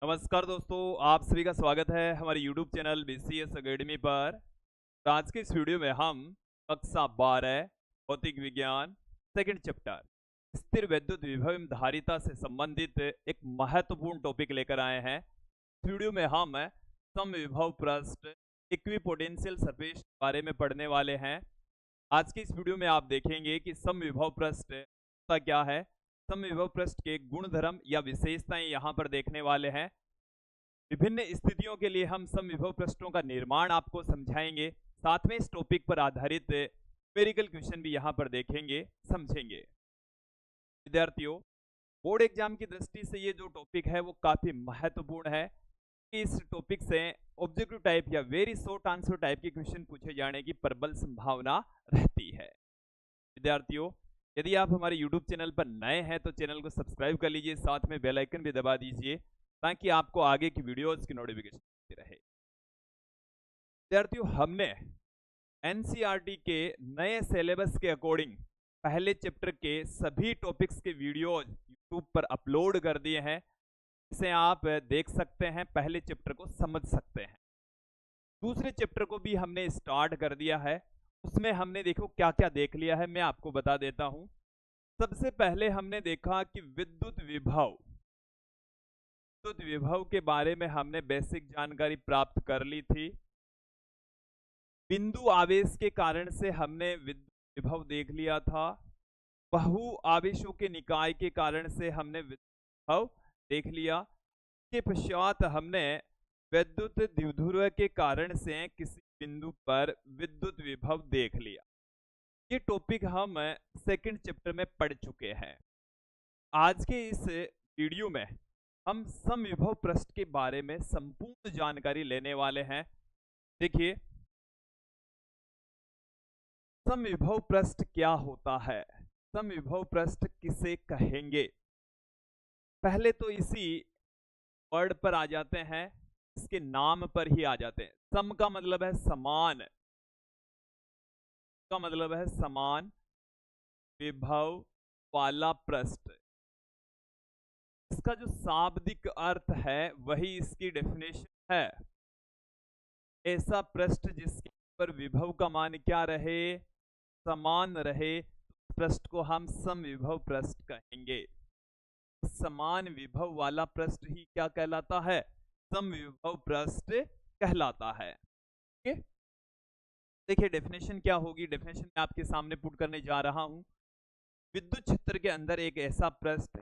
नमस्कार दोस्तों, आप सभी का स्वागत है हमारे YouTube चैनल BCS अकेडमी पर। तो आज के इस वीडियो में हम कक्षा 12 भौतिक विज्ञान सेकंड चैप्टर स्थिर विद्युत विभव एवं धारिता से संबंधित एक महत्वपूर्ण टॉपिक लेकर आए हैं। इस वीडियो में हम समविभव पृष्ठ इक्विपोटेंशियल सरफेस के बारे में पढ़ने वाले हैं। आज की इस वीडियो में आप देखेंगे कि समविभव पृष्ठ होता क्या है, समविभव पृष्ठ के गुणधर्म या विशेषताएं यहाँ पर देखने वाले हैं। विभिन्न स्थितियों के लिए हम समविभव पृष्ठों का निर्माण आपको समझाएंगे। साथ में इस टॉपिक पर आधारित न्यूमेरिकल क्वेश्चन भी यहाँ पर देखेंगे, समझेंगे। विद्यार्थियों, बोर्ड एग्जाम की दृष्टि से ये जो टॉपिक है वो काफी महत्वपूर्ण है। इस टॉपिक से ऑब्जेक्टिव टाइप या वेरी शॉर्ट आंसर टाइप के क्वेश्चन पूछे जाने की प्रबल संभावना रहती है। विद्यार्थियों, यदि आप हमारे YouTube चैनल पर नए हैं तो चैनल को सब्सक्राइब कर लीजिए, साथ में बेल आइकन भी दबा दीजिए ताकि आपको आगे की वीडियोस की नोटिफिकेशन मिलती रहे। विद्यार्थियों, हमने NCERT के नए सिलेबस के अकॉर्डिंग पहले चैप्टर के सभी टॉपिक्स के वीडियोज YouTube पर अपलोड कर दिए हैं। इसे आप देख सकते हैं, पहले चैप्टर को समझ सकते हैं। दूसरे चैप्टर को भी हमने स्टार्ट कर दिया है। उसमें हमने देखो क्या क्या देख लिया है, मैं आपको बता देता हूं। सबसे पहले हमने देखा कि विद्युत विभव के बारे में हमने बेसिक जानकारी प्राप्त कर ली थी। बिंदु आवेश के कारण से हमने विद्युत विभव देख लिया था। बहु आवेशों के निकाय के कारण से हमने विद्युत विभव देख लिया। के पश्चात हमने विद्युत द्विध्रुव के कारण से किसी बिंदु पर विद्युत विभव देख लिया। ये टॉपिक हम सेकंड चैप्टर में पढ़ चुके हैं। आज के इस वीडियो में हम समविभव पृष्ठ के बारे में संपूर्ण जानकारी लेने वाले हैं। देखिए, समविभव पृष्ठ क्या होता है, समविभव पृष्ठ किसे कहेंगे। पहले तो इसी वर्ड पर आ जाते हैं, इसके नाम पर ही आ जाते हैं। सम का मतलब है समान, का मतलब है समान विभव वाला पृष्ठ। इसका जो शाब्दिक अर्थ है वही इसकी डेफिनेशन है। ऐसा पृष्ठ जिसके ऊपर विभव का मान क्या रहे, समान रहे, पृष्ठ को हम समविभव पृष्ठ कहेंगे। समान विभव वाला पृष्ठ ही क्या कहलाता है, समविभव पृष्ठ कहलाता है। ठीक है, देखिए डेफिनेशन क्या होगी। डेफिनेशन मैं आपके सामने पुट करने जा रहा हूं। विद्युत क्षेत्र के अंदर एक ऐसा पृष्ठ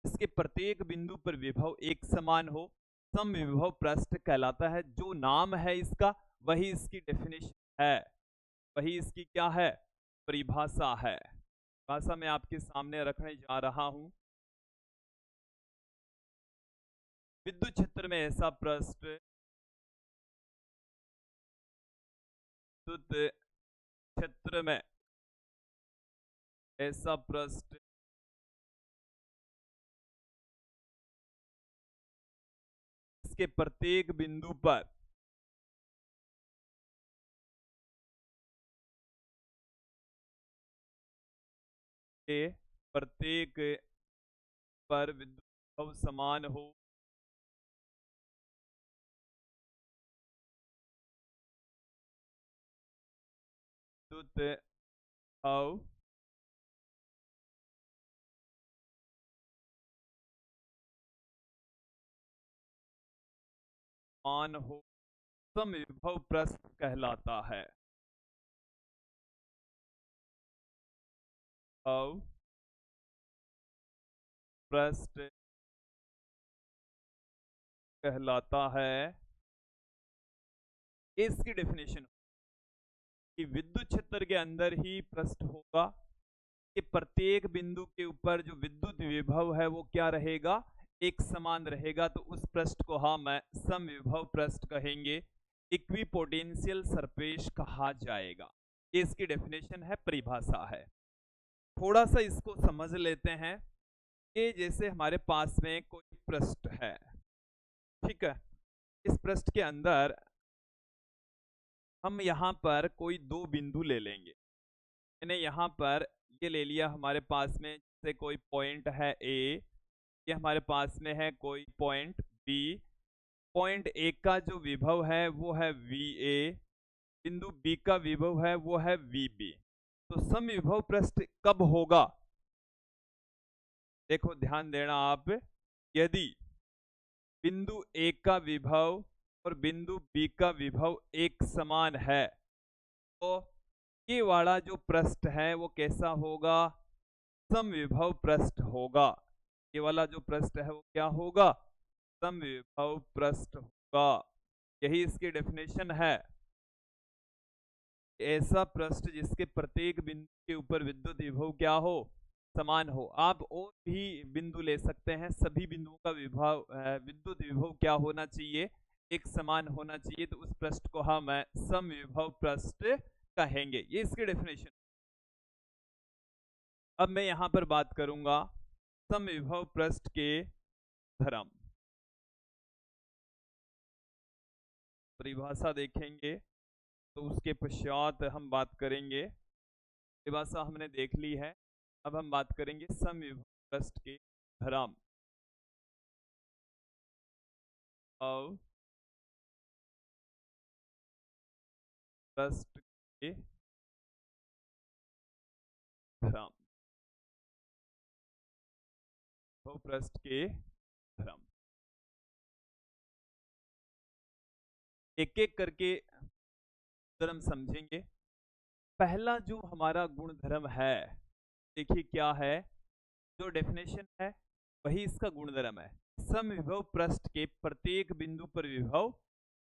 इसके प्रत्येक बिंदु पर विभव एक समान हो, समविभव पृष्ठ कहलाता है। जो नाम है इसका वही इसकी डेफिनेशन है, वही इसकी क्या है, परिभाषा है। भाषा मैं आपके सामने रखने जा रहा हूं। विद्युत क्षेत्र में ऐसा पृष्ठ, विद्युत क्षेत्र में ऐसा पृष्ठ इसके प्रत्येक बिंदु पर प्रत्येक पर विद्युत विभव समान हो, विद्युत विभव समान हो, समविभव पृष्ठ कहलाता है। पृष्ठ कहलाता है। इसकी डेफिनेशन कि विद्युत क्षेत्र के अंदर ही पृष्ठ होगा कि प्रत्येक बिंदु के ऊपर जो विद्युत विभव है वो क्या रहेगा, एक समान रहेगा। तो उस पृष्ठ को हम समविभव पृष्ठ कहेंगे, इक्विपोटेंशियल सरफेस कहा जाएगा। ये इसकी डेफिनेशन है, परिभाषा है। थोड़ा सा इसको समझ लेते हैं कि जैसे हमारे पास में कोई पृष्ठ है, ठीक है। इस पृष्ठ के अंदर हम यहाँ पर कोई दो बिंदु ले लेंगे। मैंने यहाँ पर ये ले लिया, हमारे पास में जैसे कोई पॉइंट है ए, ये हमारे पास में है कोई पॉइंट बी, पॉइंट ए का जो विभव है वो है VA, बिंदु बी का विभव है वो है VB। तो समविभव पृष्ठ कब होगा? देखो ध्यान देना आप, यदि बिंदु ए का विभव और बिंदु बी का विभव एक समान है तो ये वाला जो पृष्ठ है वो कैसा होगा? समविभव पृष्ठ होगा। ये वाला जो पृष्ठ है वो क्या होगा? समविभव पृष्ठ होगा। यही इसकी डेफिनेशन है। ऐसा पृष्ठ जिसके प्रत्येक बिंदु के ऊपर विद्युत विभव क्या हो? समान हो। आप और भी बिंदु ले सकते हैं, सभी बिंदुओं का विभव विद्युत विभव क्या होना चाहिए? एक समान होना चाहिए। तो उस पृष्ठ को हम समविभव पृष्ठ कहेंगे। ये इसकी डेफिनेशन। अब मैं यहां पर बात करूंगा समविभव पृष्ठ के धर्म। परिभाषा देखेंगे तो उसके पश्चात हम बात करेंगे। परिभाषा हमने देख ली है, अब हम बात करेंगे समविभव पृष्ठ के धर्म। अब पृष्ठ के धर्म, पृष्ठ के धर्म एक एक करके धर्म समझेंगे। पहला जो हमारा गुण धर्म है, देखिए क्या है, जो डेफिनेशन है वही इसका गुणधर्म है। समविभव पृष्ठ के प्रत्येक बिंदु पर विभव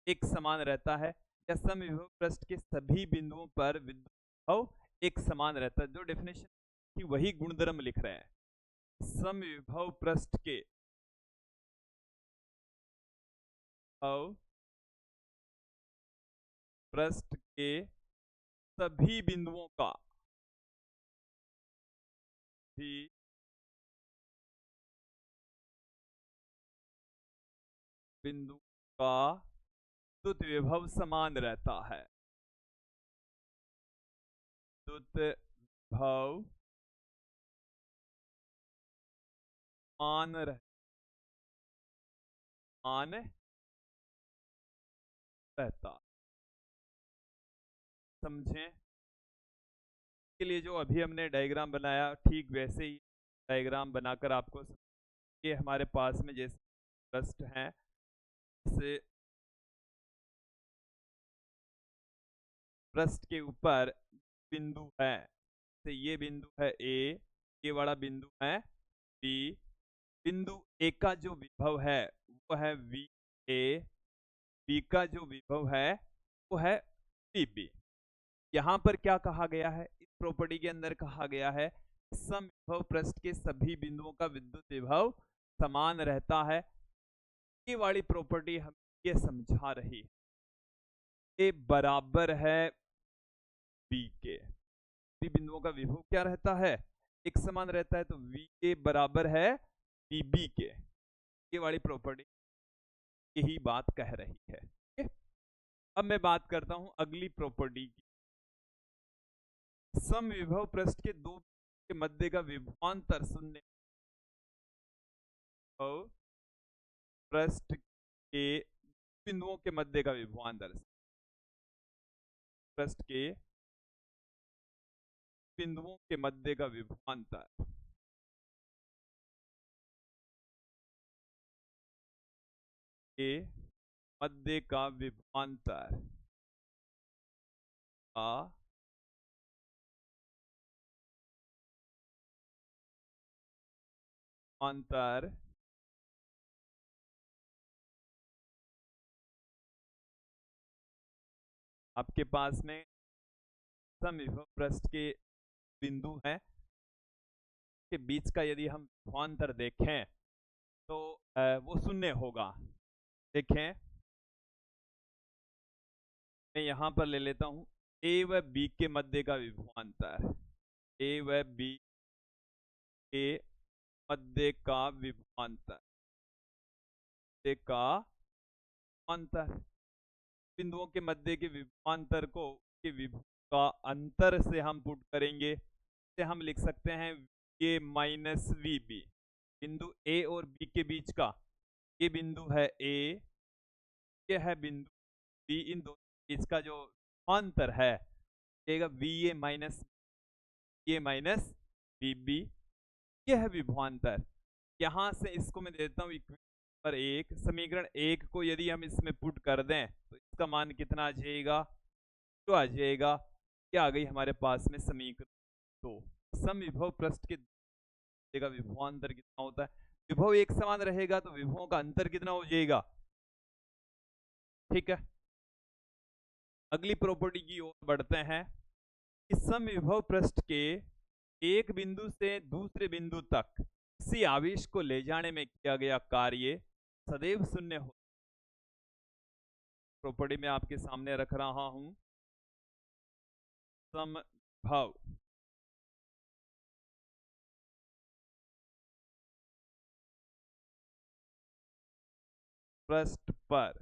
एक समान रहता है, या समविभव पृष्ठ के सभी बिंदुओं पर विद्युत विभव एक समान रहता है। जो डेफिनेशन की वही गुणधर्म लिख रहे हैं। समविभव पृष्ठ के पृष्ठ के सभी बिंदुओं का भी बिंदु का विद्युत विभव समान रहता है। विद्युत विभव मान रहता। समझें? के लिए जो अभी हमने डायग्राम बनाया ठीक वैसे ही डायग्राम बनाकर आपको ये हमारे पास में जैसे पृष्ठ हैं, जैसे पृष्ठ के ऊपर बिंदु है, तो ये बिंदु है A, ये वाला बिंदु है B। बिंदु A का जो विभव है वो है VA, B का जो विभव है वो है VB। यहाँ पर क्या कहा गया है? इस प्रॉपर्टी के अंदर कहा गया है समविभव पृष्ठ के सभी बिंदुओं का विद्युत विभव समान रहता है। ये वाली प्रॉपर्टी हम ये समझा रही है, ए बराबर है बी के। सभी बिंदुओं का विभव क्या रहता है? एक समान रहता है। तो वी ए बराबर है बी के। ये वाली प्रॉपर्टी यही बात कह रही है। अब मैं बात करता हूं अगली प्रॉपर्टी की। समविभव पृष्ठ के दो के मध्य का विभवांतर शून्य। पृष्ठ के बिंदुओं के मध्य का विभवांतर, पृष्ठ के बिंदुओं के मध्य का विभवांतर के मध्य का विभवांतर का अंतर आपके पास में समविभव पृष्ठ के बिंदु हैं के बीच का यदि हम विभवांतर देखें तो वो शून्य होगा। देखें मैं यहां पर ले लेता हूं ए व बी के मध्य का विभवांतर, ए व बी के मध्य का विभवांतर बिंदुओं के मध्य के विभवांतर को के विभव का अंतर से हम पुट करेंगे, से हम लिख सकते हैं ए माइनस वी बी। बिंदु ए और बी के बीच का ये बिंदु है ए, ये है बिंदु बी, इन दो इसका जो अंतर है V A minus B B, ये है विभवांतर। यहां से इसको मैं देता हूँ इक्वेशन पर एक, समीकरण एक को यदि हम इसमें पुट कर दें तो इसका मान कितना आ जाएगा, तो आ जाएगा, क्या आ गई हमारे पास में समीकरण दो। समविभव पृष्ठ के जगह विभवांतर कितना होता है, विभव एक समान रहेगा तो विभवों का अंतर कितना हो जाएगा। ठीक है, अगली प्रॉपर्टी की ओर बढ़ते हैं। इस समविभव पृष्ठ के एक बिंदु से दूसरे बिंदु तक किसी आवेश को ले जाने में किया गया कार्य सदैव शून्य हो। प्रॉपर्टी में आपके सामने रख रहा हूं, समभव पृष्ठ पर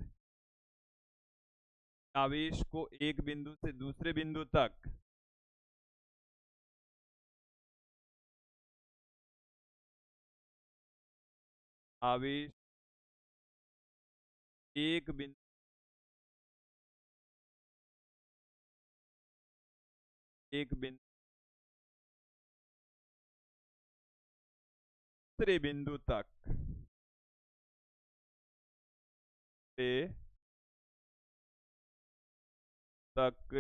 आवेश को एक बिंदु से दूसरे बिंदु तक आवेश एक बिंदु दूसरे बिंदु तक से तक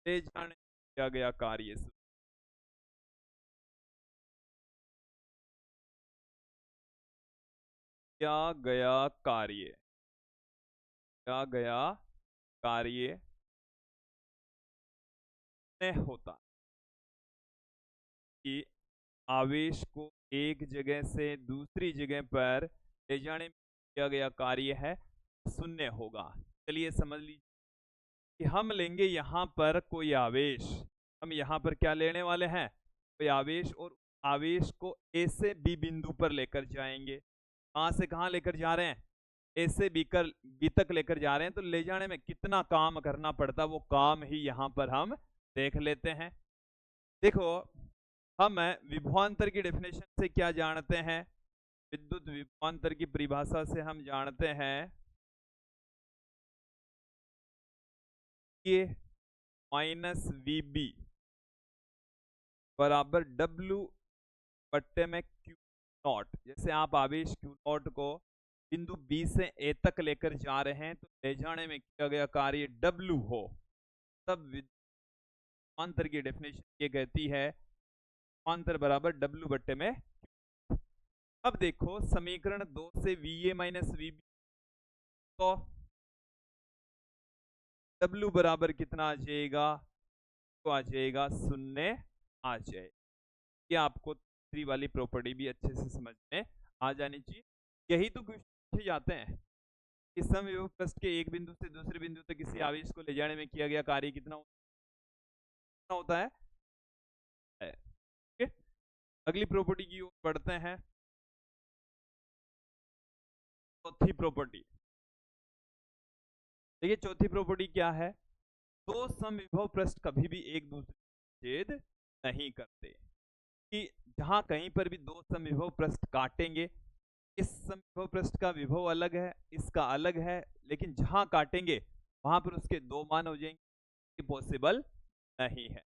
ले जाने किया गया कार्य क्या गया कार्य क्या गया कार्य होता कि आवेश को एक जगह से दूसरी जगह पर ले जाने में किया गया कार्य है शून्य होगा। चलिए समझ लीजिए कि हम लेंगे यहाँ पर कोई आवेश, हम यहाँ पर क्या लेने वाले हैं, कोई आवेश, और आवेश को ए से बी बिंदु पर लेकर जाएंगे। कहाँ से कहाँ लेकर जा रहे हैं, ए से बी तक लेकर जा रहे हैं, तो ले जाने में कितना काम करना पड़ता वो काम ही यहाँ पर हम देख लेते हैं। देखो, हम विभवांतर की डेफिनेशन से क्या जानते हैं, विद्युत विभवांतर की परिभाषा से हम जानते हैं कि माइनस वी बी बराबर डब्ल्यू बट्टे में क्यू नॉट। जैसे आप आवेश क्यू नॉट को बिंदु बी से ए तक लेकर जा रहे हैं तो ले जाने में किया गया कार्य डब्ल्यू हो, तब विभवांतर की डेफिनेशन ये कहती है विभवांतर बराबर डब्ल्यू बट्टे में। अब देखो समीकरण दो से V A minus V B, तो W बराबर कितना आ जाएगा, तो आ जाएगा शून्य आ जाए। ये आपको तीसरी वाली प्रॉपर्टी भी अच्छे से समझ में आ जानी चाहिए। यही तो क्वेश्चन पूछे जाते हैं कि समविभव पृष्ठ के एक बिंदु से दूसरे बिंदु तक किसी आवेश को ले जाने में किया गया कार्य कितना होता है। ठीक है, अगली प्रॉपर्टी की ओर बढ़ते हैं। चौथी प्रॉपर्टी, देखिए चौथी प्रॉपर्टी क्या है, दो समविभव पृष्ठ कभी भी एक दूसरे छेद नहीं करते। कि जहां कहीं पर भी दो समविभव पृष्ठ काटेंगे, इस समविभव पृष्ठ का विभव अलग है, इसका अलग है, लेकिन जहां काटेंगे वहां पर उसके दो मान हो जाएंगे, पॉसिबल नहीं है।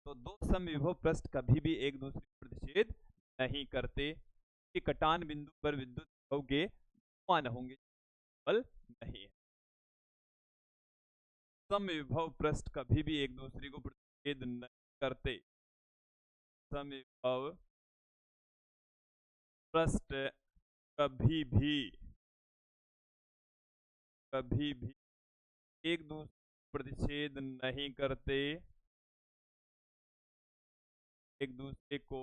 तो दो समविभव पृष्ठ कभी भी एक दूसरे को प्रतिच्छेद नहीं करते कि कटान बिंदु पर विद्युत विभव के मान होंगे, नहीं है। समविभव पृष्ठ कभी भी एक दूसरे को प्रतिच्छेद नहीं करते। समविभव पृष्ठ कभी भी एक दूसरे प्रतिच्छेद नहीं करते, एक दूसरे को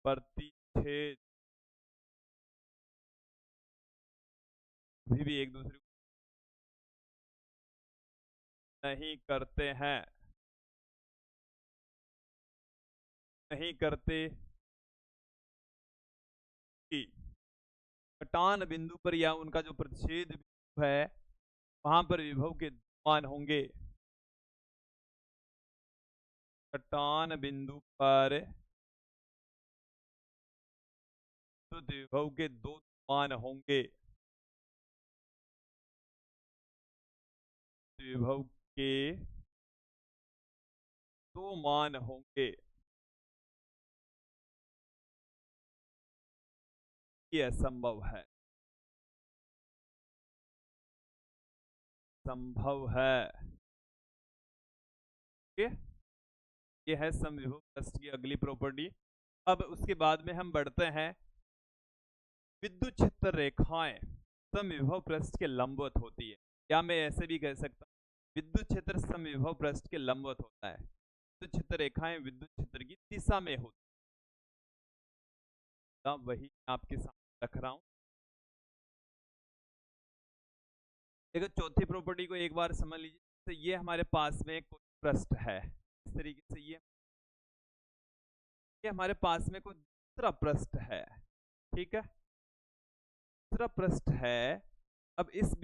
प्रतिच्छेद कभी भी एक दूसरे को नहीं करते हैं, नहीं करते कि कटान बिंदु पर या उनका जो प्रतिच्छेद बिंदु है वहां पर विभव के मान होंगे। कटान बिंदु पर विद्युत विभव के दो मान होंगे, विभव के दो मान होंगे, ये असंभव है, संभव है। ये है समविभव पृष्ठ की अगली प्रॉपर्टी। अब उसके बाद में हम बढ़ते हैं, विद्युत क्षेत्र रेखाएं समविभव पृष्ठ के लंबवत होती है, या मैं ऐसे भी कह सकता हूं, विद्युत क्षेत्र समविभव पृष्ठ के लंबवत होता है। विद्युत क्षेत्र रेखाएं विद्युत क्षेत्र की दिशा में होती है, वही आपके सामने रख रहा हूं। देखो चौथी प्रॉपर्टी को एक बार समझ लीजिए। तो ये हमारे पास में कोई पृष्ठ है, इस तरीके से ये हमारे पास में कोई दूसरा पृष्ठ है, ठीक है, दूसरा पृष्ठ है। अब इस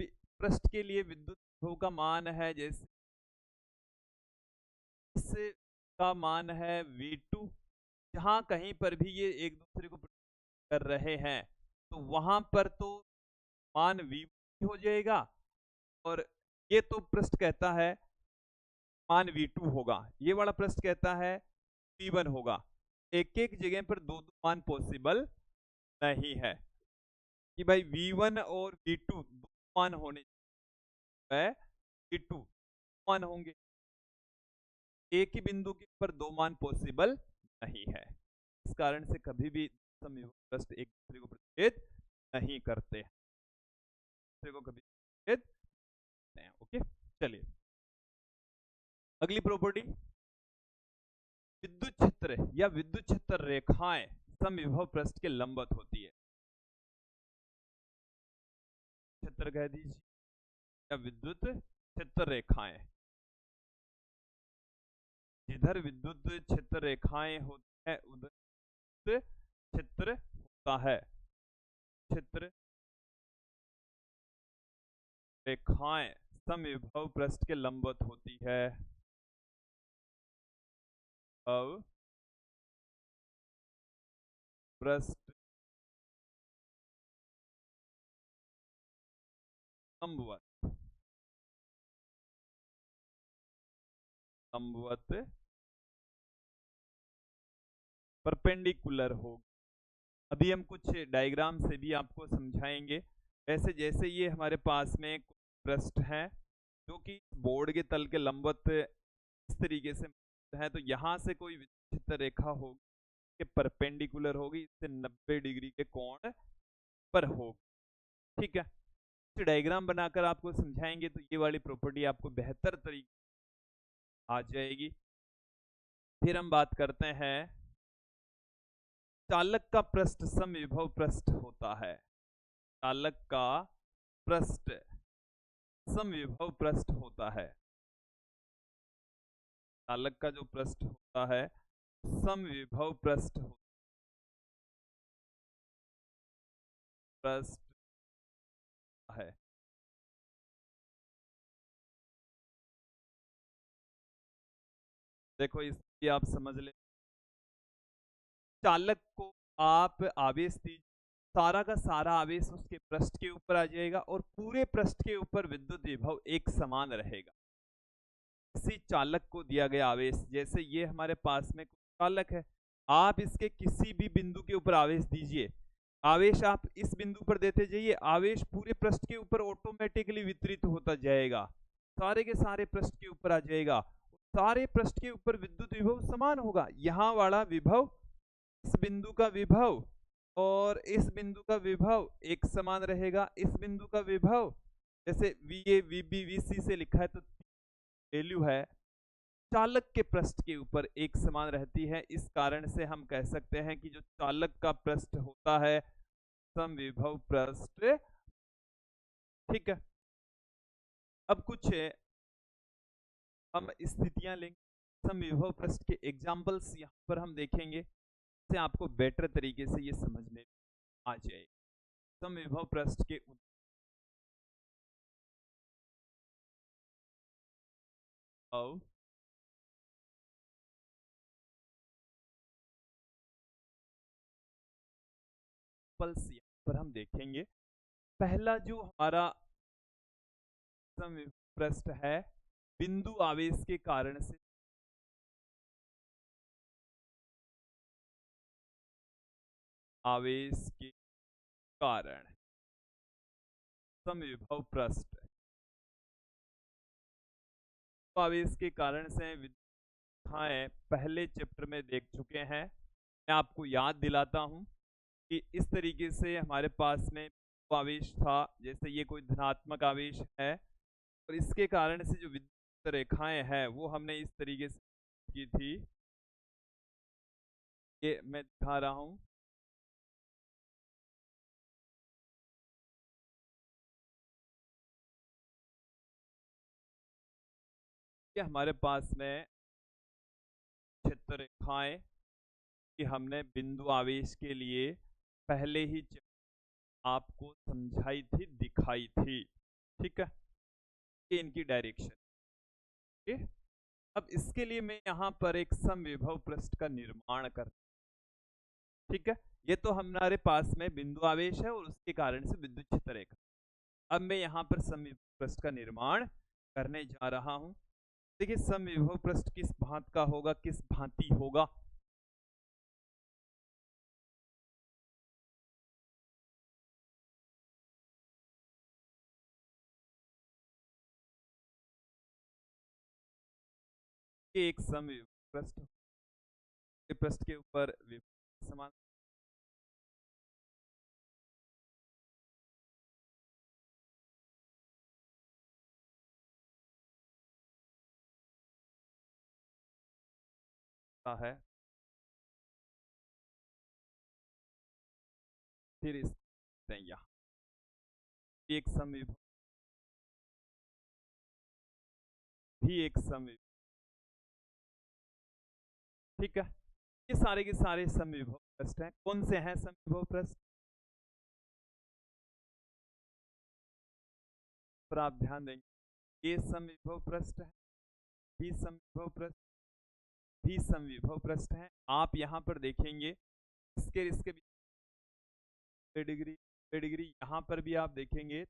पृष्ठ के लिए विद्युत विभव का मान है, जैसे इसका मान है V2। जहां कहीं पर भी ये एक दूसरे को कर रहे हैं तो वहां पर तो मान V1 हो जाएगा, और ये तो पृष्ठ कहता है मान V2 होगा, ये वाला पृष्ठ कहता है V1 होगा। एक एक जगह पर दो दो मान पॉसिबल नहीं है कि भाई V1 और V2 दो मान होने चाहिए, V2 मान होंगे, एक ही बिंदु के ऊपर दो मान पॉसिबल नहीं है। इस कारण से कभी भी समविभव पृष्ठ एक दूसरे को प्रतिच्छेद नहीं करते, दूसरे को कभी प्रतिच्छेद नहीं। ओके, चलिए अगली प्रॉपर्टी, विद्युत क्षेत्र या विद्युत क्षेत्र रेखाएं समविभव पृष्ठ के लंबवत होती है। क्षेत्र कह दीजिए या विद्युत क्षेत्र रेखाएं, जिधर विद्युत क्षेत्र रेखाएं होती है उधर क्षेत्र होता है। क्षेत्र रेखाएं समविभव पृष्ठ के लंबवत होती है। अब पृष्ठ लंबवत, लंबवत परपेंडिकुलर हो। अभी हम कुछ डायग्राम से भी आपको समझाएंगे। ऐसे जैसे ये हमारे पास में पृष्ठ है जो कि बोर्ड के तल के लंबवत इस तरीके से है, तो यहां से कोई विद्युत रेखा होगी कि परपेंडिकुलर होगी, इससे 90 डिग्री के कोण पर होगी, ठीक है। डायग्राम बनाकर आपको समझाएंगे तो ये वाली प्रॉपर्टी आपको बेहतर तरीके आ जाएगी। फिर हम बात करते हैं, चालक का पृष्ठ समविभव पृष्ठ होता है। चालक का पृष्ठ समविभव पृष्ठ होता है। चालक का जो पृष्ठ होता है समविभव पृष्ठ है। देखो इसकी आप समझ ले, चालक को आप आवेश दीजिए, सारा का सारा आवेश उसके पृष्ठ के ऊपर आ जाएगा और पूरे पृष्ठ के ऊपर विद्युत विभव एक समान रहेगा। किसी चालक को दिया गया आवेश, जैसे ये हमारे पास में चालक है, आप इसके किसी भी बिंदु के ऊपर आवेश दीजिए, आवेश आप इस बिंदु पर देते जाइए, आवेश पूरे पृष्ठ के ऊपर ऑटोमेटिकली वितरित होता जाएगा, सारे के सारे पृष्ठ के ऊपर आ जाएगा, सारे पृष्ठ के ऊपर विद्युत विभव समान होगा। यहाँ वाला विभव, इस बिंदु का विभव और इस बिंदु का विभव एक समान रहेगा। इस बिंदु का विभव जैसे VA VB VC से लिखा है तो वैल्यू है चालक के पृष्ठ के ऊपर एक समान रहती है। इस कारण से हम कह सकते हैं कि जो चालक का पृष्ठ होता है समविभव पृष्ठ, ठीक है। अब कुछ हम स्थितियां लेंगे, समविभव पृष्ठ के एग्जांपल्स यहां पर हम देखेंगे, से आपको बेटर तरीके से ये समझने आ जाए। समविभव पृष्ठ के एग्जाम्पल्स यहाँ पर हम देखेंगे। पहला जो हमारा समविभव पृष्ठ है, बिंदु आवेश के कारण से आवेश के कारण समविभव पृष्ठ, आवेश के कारण से विद्युत पहले चैप्टर में देख चुके हैं। मैं आपको याद दिलाता हूं कि इस तरीके से हमारे पास में आवेश था, जैसे ये कोई धनात्मक आवेश है और इसके कारण से जो विद्युत रेखाएं हैं वो हमने इस तरीके से की थी। ये मैं दिखा रहा हूं। ये हमारे पास में क्षेत्र रेखाएं कि हमने बिंदु आवेश के लिए पहले ही आपको समझाई थी, दिखाई थी। ठीक है, ये इनकी डायरेक्शन। ठीक, अब इसके लिए मैं यहाँ पर एक समविभव पृष्ठ का निर्माण कर, ठीक है, ये तो हमारे पास में बिंदु आवेश है और उसके कारण से विद्युत क्षेत्र रेखा। अब मैं यहाँ पर समविभव पृष्ठ का निर्माण करने जा रहा हूं। देखिए समविभव पृष्ठ किस भांति का होगा, किस भांति होगा। एक समविभव पृष्ठ, पृष्ठ के ऊपर समान है, फिर इस यहाँ एक समविभव भी एक समविभव। ठीक है, ये सारे के सारे समविभव पृष्ठ हैं। कौन से हैं समविभव पृष्ठ पर आप ध्यान देंगे। ये समविभव पृष्ठ है, भी समविभव पृष्ठ, भी समविभव पृष्ठ है। आप यहाँ पर देखेंगे इसके इसके डिग्री डिग्री, यहाँ पर भी आप देखेंगे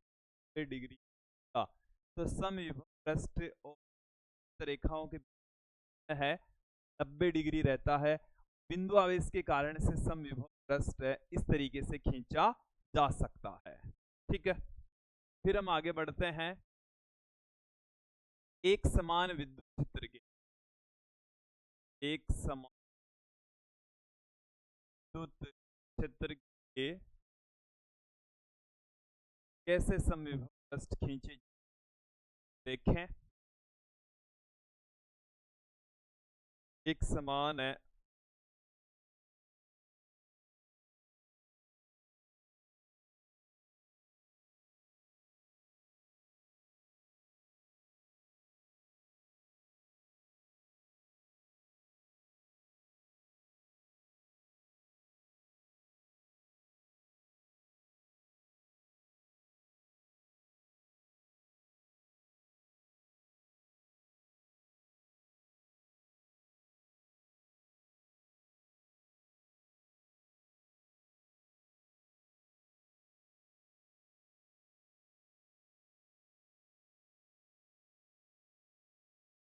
डिग्री का। तो समविभव पृष्ठ और रेखाओं के है 90 डिग्री रहता है। बिंदु आवेश के कारण से समविभव पृष्ठ इस तरीके से खींचा जा सकता है। ठीक है, फिर हम आगे बढ़ते हैं। एक समान विद्युत क्षेत्र के, एक समान विद्युत क्षेत्र के कैसे समविभव पृष्ठ खींचे, देखें। एक समान है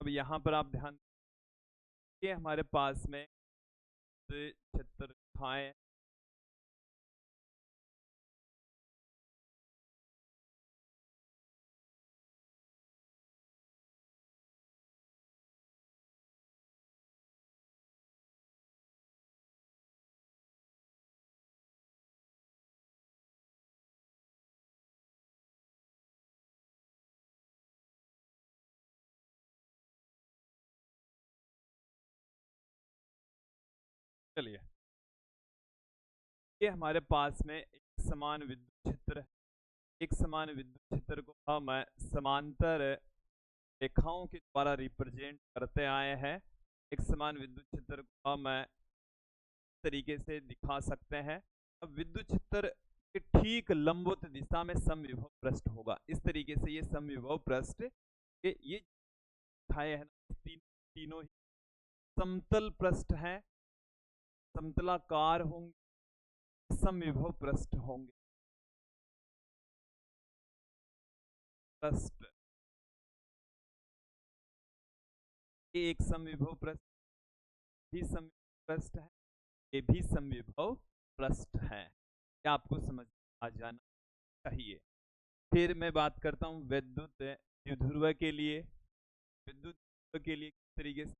अब यहाँ पर आप ध्यान, ये हमारे पास में क्षेत्र रेखाएं चलिए, ये हमारे पास में एक समान विद्युत क्षेत्र है। एक समान विद्युत क्षेत्र को हम समांतर रेखाओं के द्वारा रिप्रेजेंट करते आए हैं। एक समान विद्युत क्षेत्र को हम तरीके से दिखा सकते हैं। अब विद्युत क्षेत्र के ठीक लंबवत दिशा में समविभव पृष्ठ होगा। इस तरीके से ये समविभव पृष्ठ ये दिखाए हैं ना, तीनों ही समतल पृष्ठ हैं, समतलाकार होंगे, समविभव पृष्ठ होंगे। पृष्ठ ये एक समविभव पृष्ठ भी समविभव पृष्ठ है, ये भी समविभव पृष्ठ है। क्या आपको समझ आ जाना चाहिए। फिर मैं बात करता हूँ विद्युत द्विध्रुव के लिए। विद्युत द्विध्रुव के लिए किस तरीके से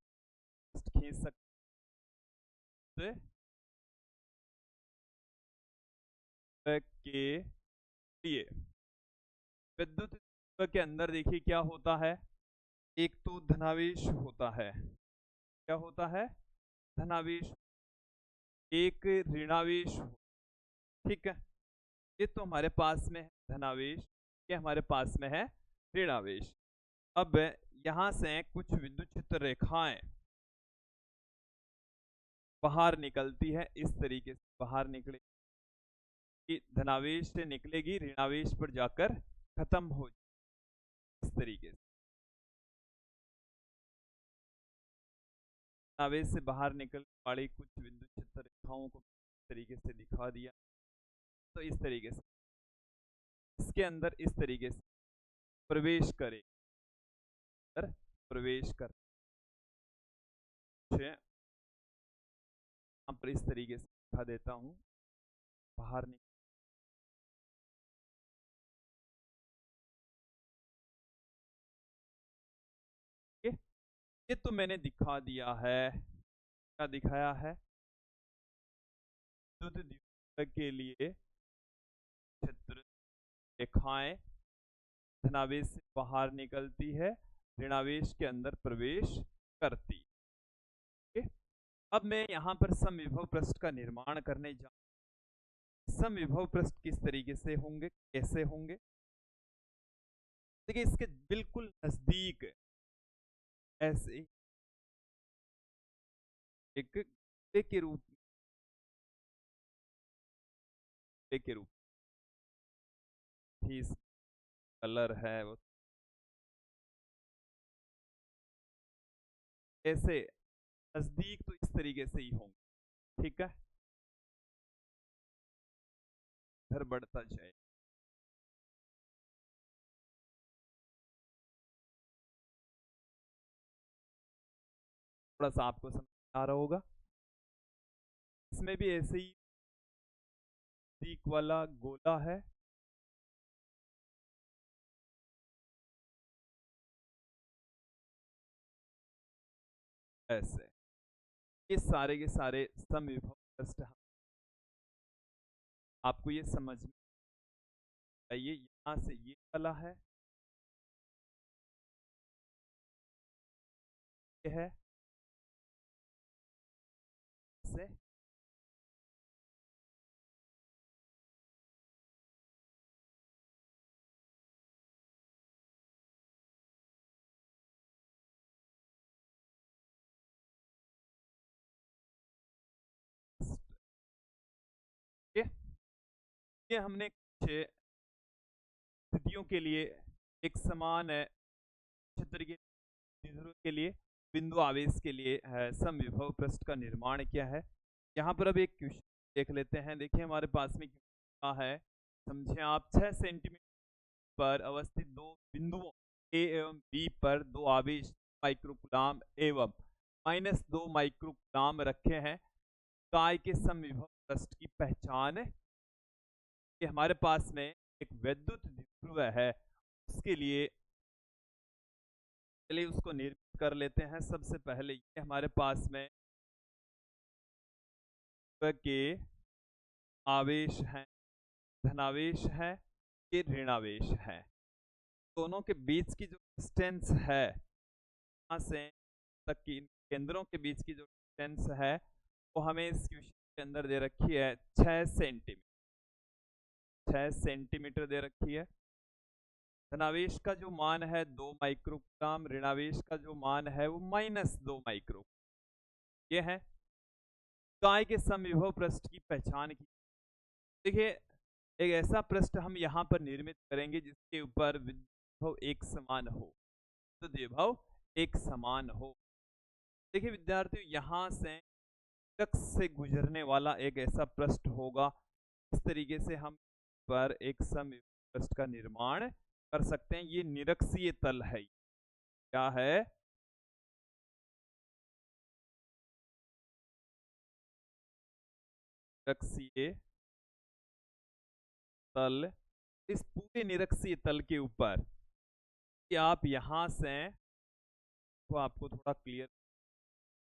खींच सकते के लिए। विद्युत द्विध्रुव के अंदर देखिए क्या होता है, एक तो धनावेश होता है। क्या होता है? धनावेश, एक ऋणावेश। ठीक है, ये तो हमारे पास में है धनावेश, ये हमारे पास में है ऋणावेश। अब यहां से कुछ विद्युत क्षेत्र रेखाएं बाहर निकलती है, इस तरीके से बाहर निकलेगी, धनावेश से निकलेगी, ऋणावेश पर जाकर खत्म हो जाएगी। इस तरीके से धनावेश से बाहर निकलने वाली कुछ विद्युत क्षेत्र रेखाओं को इस तरीके से दिखा दिया। तो इस तरीके से इसके अंदर इस तरीके से प्रवेश करे, प्रवेश कर यहाँ पर इस तरीके से दिखा देता हूं, बाहर निकल। ये तो मैंने दिखा दिया है। क्या दिखाया है? विद्युत द्विध्रुव के लिए क्षेत्र रेखाएं धनावेश से बाहर निकलती है, ऋणावेश के अंदर प्रवेश करती है। अब मैं यहाँ पर समविभव पृष्ठ का निर्माण करने जा। समविभव पृष्ठ किस तरीके से होंगे, कैसे होंगे? देखिए इसके बिल्कुल नजदीक ऐसे एक गोले के रूप ही कलर है वो, ऐसे नजदीक तो इस तरीके से ही होंगे। ठीक है, इधर बढ़ता जाए। थोड़ा सा आपको समझ आ रहा होगा। इसमें भी ऐसे ही नजदीक वाला गोला है, ऐसे ये सारे के सारे समविभव पृष्ठ आपको ये समझ में आइए। यहां से ये वाला है, ये है से ये हमने कुछ स्थितियों के लिए एक समान क्षेत्र के लिए बिंदु आवेश के लिए समविभव पृष्ठ का निर्माण किया है। यहाँ पर अब एक क्वेश्चन देख लेते हैं। देखिए हमारे पास में क्या है, समझे आप, 6 सेंटीमीटर पर अवस्थित दो बिंदुओं ए एवं बी पर दो आवेश माइक्रोकुलाम एवं -2 माइक्रोकुलाम रखे हैं। काय के समविभव पृष्ठ की पहचान कि हमारे पास में एक विद्युत द्विध्रुव है, उसके लिए चलिए उसको निर्मित कर लेते हैं। सबसे पहले ये हमारे पास में के आवेश हैं, धनावेश है, ये ऋणावेश है। दोनों के बीच की जो डिस्टेंस है, यहाँ से तक की केंद्रों के बीच की जो डिस्टेंस है वो हमें इस क्वेश्चन के अंदर दे रखी है 6 सेंटीमीटर। 6 सेंटीमीटर दे रखी है। धनावेश का जो मान है 2 माइक्रोकुलाम, ऋणावेश का जो मान है वो -2 माइक्रो। ये है काय के समविभव पृष्ठ की पहचान की। देखिए एक ऐसा पृष्ठ हम यहाँ पर निर्मित करेंगे जिसके ऊपर विभव एक समान हो, तो विभव एक समान हो। देखिए विद्यार्थियों, यहाँ से कक्ष से गुजरने वाला एक ऐसा पृष्ठ होगा इस तरीके से हम पर एक समविभव पृष्ठ का निर्माण कर सकते हैं। ये निरक्षीय तल है। क्या है? निरक्षीय तल। इस पूरे निरक्षीय तल के ऊपर कि आप यहां से तो आपको थोड़ा क्लियर,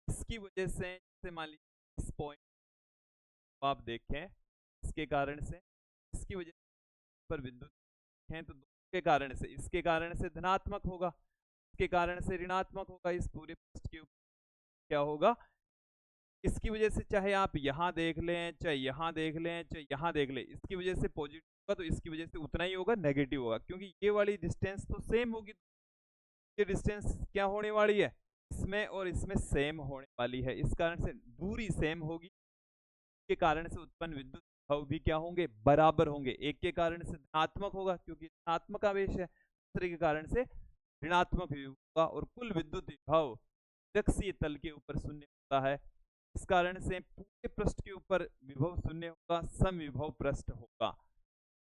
इसकी वजह से जैसे मान लीजिए इस पॉइंट आप देखें, इसके कारण से, इसकी वजह पर विद्युत हैं तो के कारण से, इसके कारण से धनात्मक होगा, इसके कारण से ऋणात्मक होगा। इस पूरे पृष्ठ के ऊपर क्या होगा? इसकी वजह से चाहे आप यहां देख लें, चाहे यहां देख लें, चाहे यहां देख लें, इसकी वजह से पॉजिटिव होगा तो इसकी वजह से उतना ही होगा, नेगेटिव होगा, क्योंकि ये वाली डिस्टेंस तो सेम होगी। ये डिस्टेंस क्या होने वाली है? इसमें और इसमें सेम होने वाली है। इस कारण से दूरी सेम होगी, के कारण से उत्पन्न विद्युत विभव भी क्या होंगे? बराबर होंगे। एक के कारण से धनात्मक होगा क्योंकि धनात्मक आवेश है, दूसरे के कारण से ऋणात्मक विभव होगा, और कुल विद्युत विभव निरक्षीय तल के ऊपर शून्य होता है। इस कारण से पूरे पृष्ठ के ऊपर विभव शून्य होगा, समविभव पृष्ठ होगा।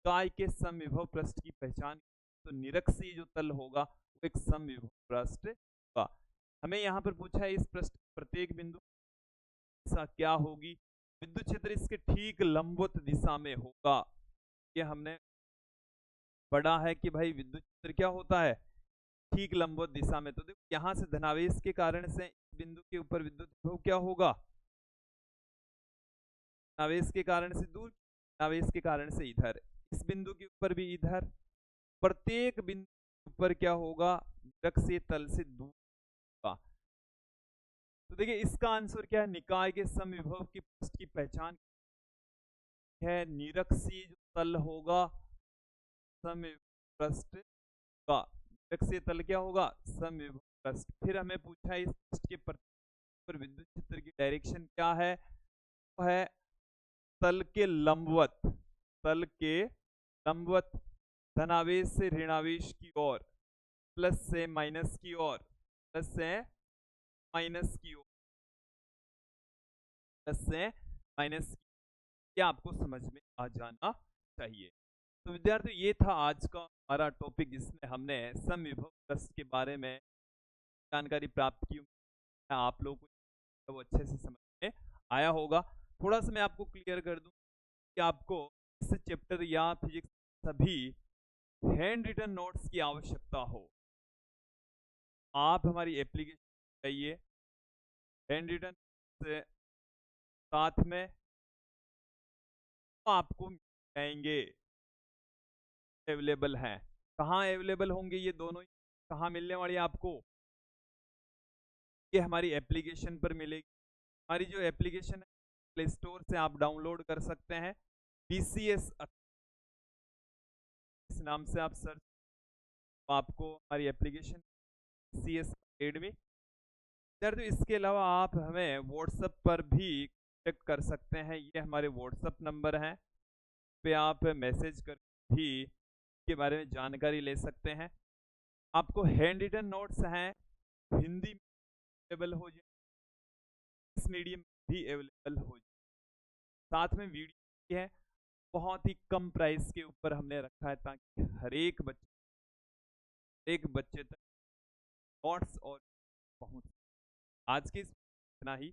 काय के समविभव पृष्ठ की पहचान, तो निरक्षीय जो तल होगा वो एक समविभव पृष्ठ होगा। हमें यहाँ पर पूछा है इस पृष्ठ प्रत्येक बिंदु क्या होगी? विद्युत क्षेत्र इसके ठीक लंबवत दिशा में होगा। ये हमने पढ़ा है कि भाई विद्युत क्षेत्र क्या होता है? ठीक लंबवत दिशा में। तो देखो यहां से धनावेश के कारण से इस बिंदु के ऊपर विद्युत विभव क्या होगा? धनावेश के कारण से दूर, धनावेश के कारण से इधर, इस बिंदु के ऊपर भी इधर, प्रत्येक बिंदु के ऊपर क्या होगा? निरक्षीय तल से दूर होगा। तो देखिए इसका आंसर क्या है? निकाय के समविभव की पृष्ठ की पहचान है निरक्षीय जो तल होगा समविभव पृष्ठ का। निरक्षीय तल क्या होगा? समविभव पृष्ठ। फिर हमें पूछा है इस पृष्ठ के पर विद्युत क्षेत्र की डायरेक्शन क्या है? वो है तल के लंबवत, तल के लंबवत, धनावेश से ऋणावेश की ओर, प्लस से माइनस की ओर, प्लस से माइनस की ओर, प्लस से माइनस। ये आपको समझ में आ जाना चाहिए। तो विद्यार्थियों ये था आज का हमारा टॉपिक, जिसमें हमने समविभव पृष्ठ के बारे में जानकारी प्राप्त की। आप लोगों को वो अच्छे से समझ में आया होगा। थोड़ा सा मैं आपको क्लियर कर दूं कि आपको इस चैप्टर या फिजिक्स सभी हैंड रिटन नोट्स की आवश्यकता हो, आप हमारी एप्लीकेशन चाहिए, हैंड रिटन से साथ में आपको जाएंगे, अवेलेबल हैं। कहाँ अवेलेबल होंगे ये दोनों? कहाँ मिलने वाली है आपको? ये हमारी एप्लीकेशन पर मिलेगी। हमारी जो एप्लीकेशन है प्ले स्टोर से आप डाउनलोड कर सकते हैं, BCS इस नाम से आप सर्च, तो आपको हमारी एप्लीकेशन BCS अकेडमी। इसके अलावा आप हमें व्हाट्सएप पर भी कॉन्टेक्ट कर सकते हैं। ये हमारे व्हाट्सएप नंबर हैं, पे आप मैसेज कर भी के बारे में जानकारी ले सकते हैं। आपको हैंड रिटन नोट्स हैं हिंदी में अवेलेबल हो जाए, इस मीडियम भी अवेलेबल हो जाए, साथ में वीडियो है, बहुत ही कम प्राइस के ऊपर हमने रखा है ताकि हर एक बच्चे तक नोट्स और पहुंच। आज के इतना ही।